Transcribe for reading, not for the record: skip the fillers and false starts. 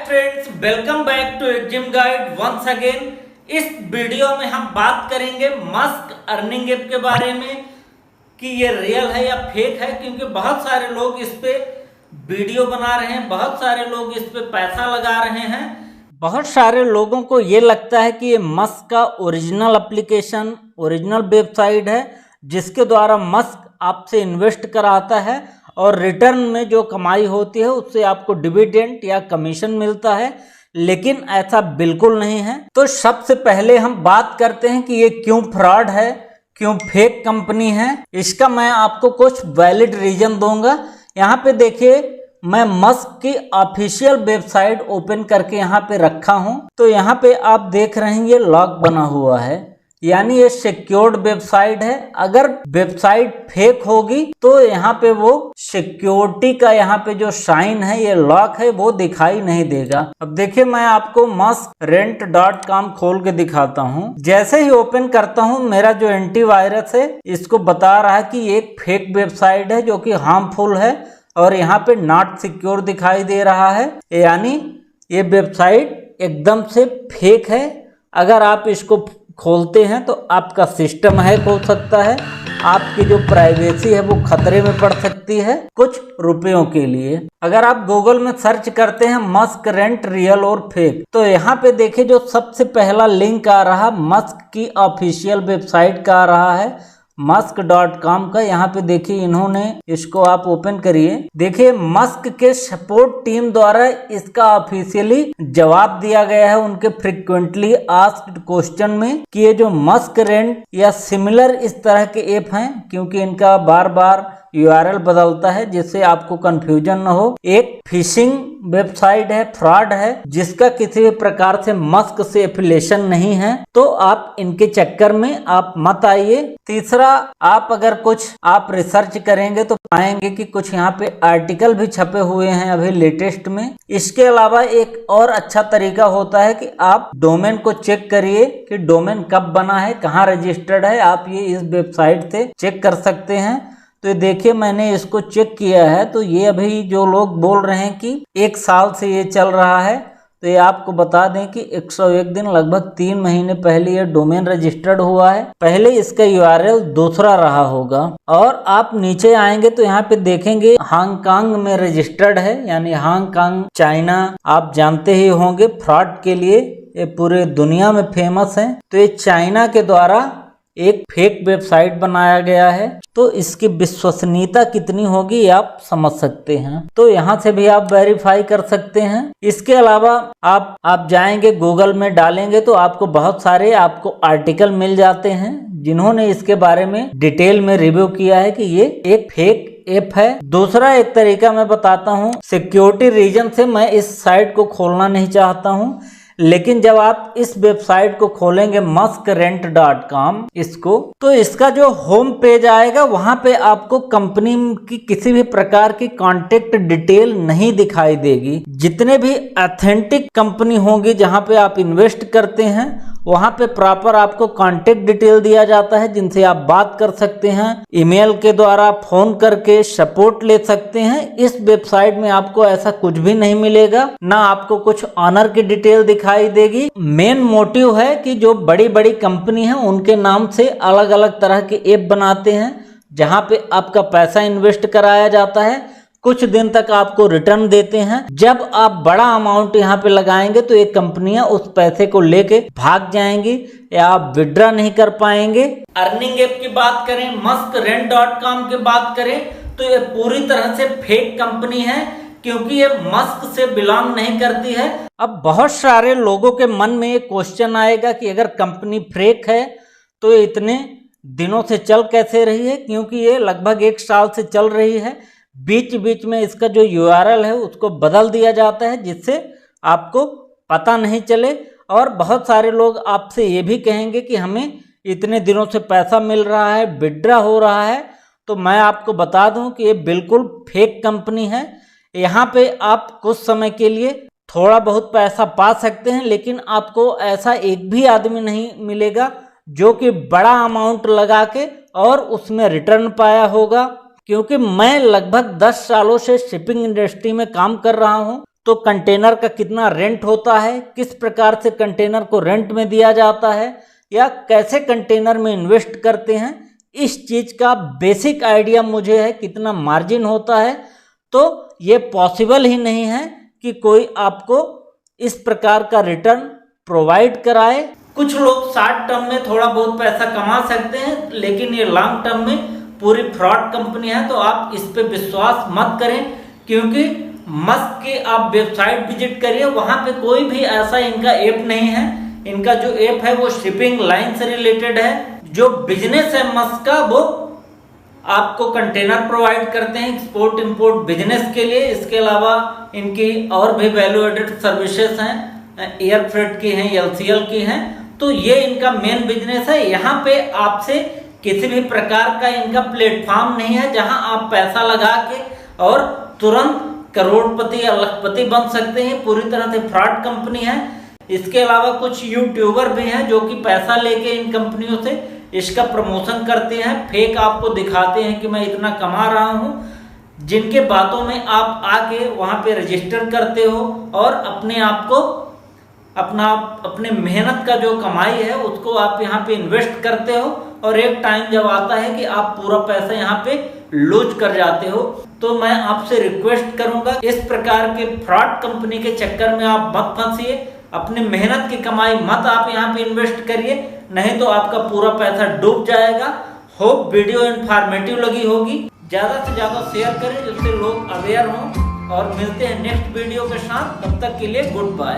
Friends, welcome back to exam guide once again. इस video में हम बात करेंगे मस्क अर्निंग ऐप के बारे में कि ये रियल है या फेक है, क्योंकि बहुत सारे लोग इस पे वीडियो बना रहे हैं, बहुत सारे लोग इस पे पैसा लगा रहे हैं। बहुत सारे लोगों को ये लगता है कि ये मस्क का ओरिजिनल एप्लीकेशन, ओरिजिनल वेबसाइट है जिसके द्वारा मस्क आपसे इन्वेस्ट कराता है और रिटर्न में जो कमाई होती है उससे आपको डिविडेंड या कमीशन मिलता है, लेकिन ऐसा बिल्कुल नहीं है। तो सबसे पहले हम बात करते हैं कि ये क्यों फ्रॉड है, क्यों फेक कंपनी है। इसका मैं आपको कुछ वैलिड रीजन दूंगा। यहाँ पे देखिए, मैं मस्क की ऑफिशियल वेबसाइट ओपन करके यहाँ पे रखा हूँ। तो यहाँ पे आप देख रहे हैं ये लॉक बना हुआ है, यानी ये सिक्योर्ड वेबसाइट है। अगर वेबसाइट फेक होगी तो यहाँ पे वो सिक्योरिटी का यहाँ पे जो साइन है, ये लॉक है, वो दिखाई नहीं देगा। अब देखिए, मैं आपको muskrent.com खोल के दिखाता हूँ। जैसे ही ओपन करता हूँ, मेरा जो एंटीवायरस है इसको बता रहा है कि ये एक फेक वेबसाइट है जो कि हार्मफुल है और यहाँ पे नॉट सिक्योर दिखाई दे रहा है, यानी ये वेबसाइट एकदम से फेक है। अगर आप इसको खोलते हैं तो आपका सिस्टम हैक हो सकता है, आपकी जो प्राइवेसी है वो खतरे में पड़ सकती है कुछ रुपयों के लिए। अगर आप गूगल में सर्च करते हैं मस्क रेंट रियल और फेक, तो यहाँ पे देखिए जो सबसे पहला लिंक आ रहा मस्क की ऑफिशियल वेबसाइट का आ रहा है, musk.com का। यहाँ पे देखिए, इन्होंने इसको आप ओपन करिए, देखिए मस्क के सपोर्ट टीम द्वारा इसका ऑफिशियली जवाब दिया गया है उनके फ्रीक्वेंटली आस्क्ड क्वेश्चन में कि ये जो मस्क रेंट या सिमिलर इस तरह के ऐप हैं, क्योंकि इनका बार बार URL बदलता है जिससे आपको कंफ्यूजन न हो, एक फिशिंग वेबसाइट है, फ्रॉड है, जिसका किसी भी प्रकार से मस्क से एफिलिएशन नहीं है। तो आप इनके चक्कर में आप मत आइए। तीसरा, आप अगर कुछ आप रिसर्च करेंगे तो पाएंगे कि कुछ यहाँ पे आर्टिकल भी छपे हुए हैं अभी लेटेस्ट में। इसके अलावा एक और अच्छा तरीका होता है कि आप डोमेन को चेक करिए कि डोमेन कब बना है, कहाँ रजिस्टर्ड है। आप ये इस वेबसाइट से चेक कर सकते हैं। तो देखिए, मैंने इसको चेक किया है, तो ये अभी जो लोग बोल रहे हैं कि 1 साल से ये चल रहा है, तो ये आपको बता दें कि 101 दिन, लगभग 3 महीने पहले ये डोमेन रजिस्टर्ड हुआ है। पहले इसका URL दूसरा रहा होगा। और आप नीचे आएंगे तो यहाँ पे देखेंगे हांगकांग में रजिस्टर्ड है, यानी हांगकांग चाइना आप जानते ही होंगे फ्रॉड के लिए ये पूरे दुनिया में फेमस है। तो ये चाइना के द्वारा एक फेक वेबसाइट बनाया गया है, तो इसकी विश्वसनीयता कितनी होगी आप समझ सकते हैं। तो यहाँ से भी आप वेरीफाई कर सकते हैं। इसके अलावा आप जाएंगे गूगल में डालेंगे तो आपको बहुत सारे आपको आर्टिकल मिल जाते हैं जिन्होंने इसके बारे में डिटेल में रिव्यू किया है कि ये एक फेक ऐप है। दूसरा एक तरीका मैं बताता हूँ, सिक्योरिटी रीजन से मैं इस साइट को खोलना नहीं चाहता हूँ, लेकिन जब आप इस वेबसाइट को खोलेंगे muskrent.com इसको, तो इसका जो होम पेज आएगा वहां पे आपको कंपनी की किसी भी प्रकार की कॉन्टेक्ट डिटेल नहीं दिखाई देगी। जितने भी ऑथेंटिक कंपनी होंगी जहां पे आप इन्वेस्ट करते हैं, वहां पे प्रॉपर आपको कॉन्टेक्ट डिटेल दिया जाता है जिनसे आप बात कर सकते हैं, ईमेल के द्वारा, फोन करके सपोर्ट ले सकते हैं। इस वेबसाइट में आपको ऐसा कुछ भी नहीं मिलेगा, ना आपको कुछ ऑनर की डिटेल दिखाई देगी। मेन मोटिव है कि जो बड़ी बड़ी कंपनी है उनके नाम से अलग अलग तरह के ऐप बनाते हैं जहां पे आपका पैसा इन्वेस्ट कराया जाता है, कुछ दिन तक आपको रिटर्न देते हैं। जब आप बड़ा अमाउंट यहाँ पे लगाएंगे तो ये कंपनियां उस पैसे को लेके भाग जाएंगी या आप विड्रॉ नहीं कर पाएंगे। अर्निंग ऐप की बात करें, muskrent.com की बात करें, तो ये पूरी तरह से फेक कंपनी है क्योंकि ये मस्क से बिलोंग नहीं करती है। अब बहुत सारे लोगों के मन में ये क्वेश्चन आएगा कि अगर कंपनी फेक है तो ये इतने दिनों से चल कैसे रही है, क्योंकि ये लगभग 1 साल से चल रही है। बीच बीच में इसका जो URL है उसको बदल दिया जाता है जिससे आपको पता नहीं चले। और बहुत सारे लोग आपसे ये भी कहेंगे कि हमें इतने दिनों से पैसा मिल रहा है, विड्रॉ हो रहा है। तो मैं आपको बता दूं कि ये बिल्कुल फेक कंपनी है। यहाँ पे आप कुछ समय के लिए थोड़ा बहुत पैसा पा सकते हैं, लेकिन आपको ऐसा एक भी आदमी नहीं मिलेगा जो कि बड़ा अमाउंट लगा के और उसमें रिटर्न पाया होगा। क्योंकि मैं लगभग 10 सालों से शिपिंग इंडस्ट्री में काम कर रहा हूं, तो कंटेनर का कितना रेंट होता है, किस प्रकार से कंटेनर को रेंट में दिया जाता है या कैसे कंटेनर में इन्वेस्ट करते हैं, इस चीज़ का बेसिक आइडिया मुझे है। कितना मार्जिन होता है, तो ये पॉसिबल ही नहीं है कि कोई आपको इस प्रकार का रिटर्न प्रोवाइड कराए। कुछ लोग शॉर्ट टर्म में थोड़ा बहुत पैसा कमा सकते हैं, लेकिन ये लॉन्ग टर्म में पूरी फ्रॉड कंपनी है, तो आप इस पे विश्वास मत करें। क्योंकि मस्क की आप वेबसाइट विजिट करिए, वहां पे कोई भी ऐसा इनका ऐप नहीं है। इनका जो ऐप है वो शिपिंग लाइन से रिलेटेड है। जो बिजनेस है मस्क का, वो आपको कंटेनर प्रोवाइड करते हैं एक्सपोर्ट इंपोर्ट बिजनेस के लिए। इसके अलावा इनकी और भी वैल्यू एडेड सर्विसेज हैं, एयर फ्रेट की हैं, एलसीएल की हैं। तो ये इनका मेन बिजनेस है। यहाँ पे आपसे किसी भी प्रकार का इनका प्लेटफॉर्म नहीं है जहां आप पैसा लगा के और तुरंत करोड़पति या लखपति बन सकते हैं। पूरी तरह से फ्रॉड कंपनी है। इसके अलावा कुछ यूट्यूबर भी हैं जो कि पैसा लेके इन कंपनियों से इसका प्रमोशन करते हैं, फेक आपको दिखाते हैं कि मैं इतना कमा रहा हूं, जिनके बातों में आप आके वहां पे रजिस्टर करते हो और अपने आप को अपने मेहनत का जो कमाई है उसको आप यहाँ पे इन्वेस्ट करते हो, और एक टाइम जब आता है कि आप पूरा पैसा यहाँ पे लूज कर जाते हो। तो मैं आपसे रिक्वेस्ट करूंगा, इस प्रकार के फ्रॉड कंपनी के चक्कर में आप मत फंसिए। अपनी मेहनत की कमाई मत आप यहाँ पे इन्वेस्ट करिए, नहीं तो आपका पूरा पैसा डूब जाएगा। होप वीडियो इन्फॉर्मेटिव लगी होगी। ज्यादा से ज्यादा शेयर करें जिससे लोग अवेयर हों, और मिलते हैं नेक्स्ट वीडियो के साथ। तब तक के लिए गुड बाय।